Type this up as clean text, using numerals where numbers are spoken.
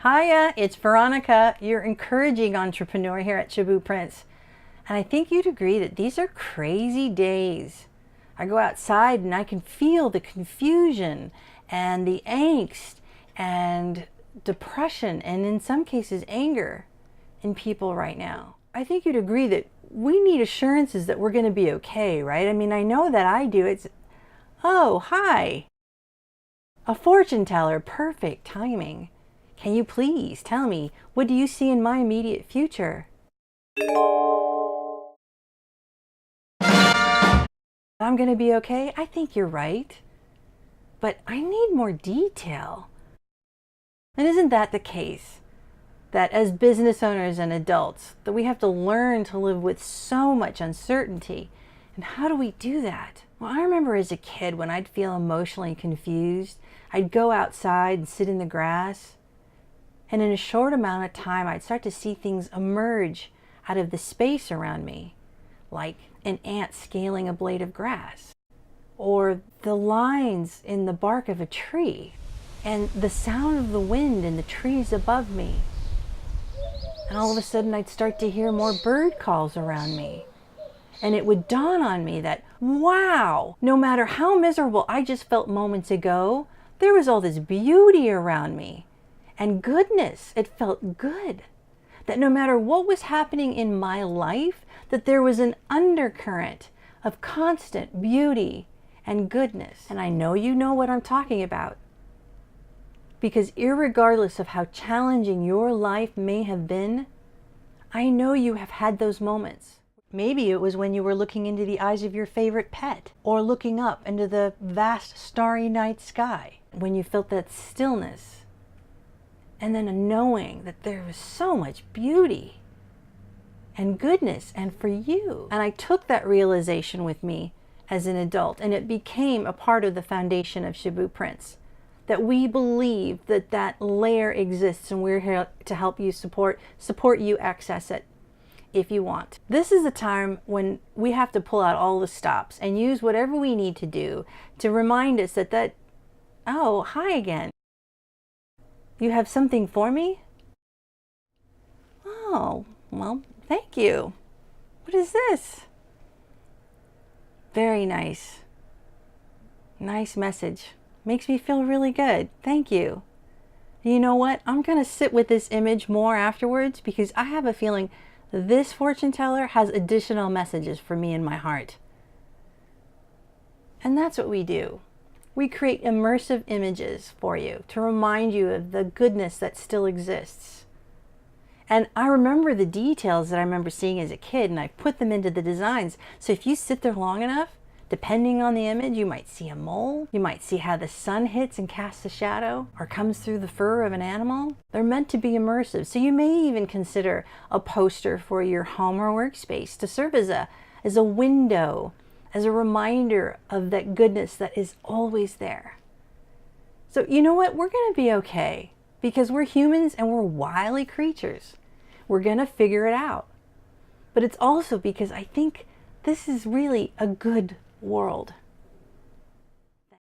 Hiya, it's Veronica, your encouraging entrepreneur here at Shaboo Prints. And I think you'd agree that these are crazy days. I go outside and I can feel the confusion and the angst and depression and in some cases anger in people right now. I think you'd agree that we need assurances that we're going to be okay, right? I mean, I know that I do. It's, oh, hi. A fortune teller, perfect timing. Can you please tell me, what do you see in my immediate future? I'm going to be okay? I think you're right. But I need more detail. And isn't that the case? That as business owners and adults, that we have to learn to live with so much uncertainty. And how do we do that? Well, I remember as a kid when I'd feel emotionally confused, I'd go outside and sit in the grass. And in a short amount of time, I'd start to see things emerge out of the space around me, like an ant scaling a blade of grass, or the lines in the bark of a tree, and the sound of the wind in the trees above me. And all of a sudden, I'd start to hear more bird calls around me. And it would dawn on me that, wow, no matter how miserable I just felt moments ago, there was all this beauty around me. And goodness, it felt good. That no matter what was happening in my life, that there was an undercurrent of constant beauty and goodness. And I know you know what I'm talking about. Because irregardless of how challenging your life may have been, I know you have had those moments. Maybe it was when you were looking into the eyes of your favorite pet, or looking up into the vast starry night sky, when you felt that stillness. And then a knowing that there was so much beauty and goodness and for you. And I took that realization with me as an adult, and it became a part of the foundation of Shaboo Prints. That we believe that that layer exists, and we're here to help you support you access it if you want. This is a time when we have to pull out all the stops and use whatever we need to do to remind us that oh, hi again. You have something for me? Oh, well, thank you. What is this? Very nice. Nice message. Makes me feel really good. Thank you. You know what? I'm going to sit with this image more afterwards because I have a feeling this fortune teller has additional messages for me in my heart. And that's what we do. We create immersive images for you to remind you of the goodness that still exists. And I remember the details that I remember seeing as a kid, and I put them into the designs. So if you sit there long enough, depending on the image, you might see a mole, you might see how the sun hits and casts a shadow, or comes through the fur of an animal. They're meant to be immersive. So you may even consider a poster for your home or workspace to serve as a window, as a reminder of that goodness that is always there. So you know what? We're going to be okay because we're humans and we're wily creatures. We're going to figure it out. But it's also because I think this is really a good world.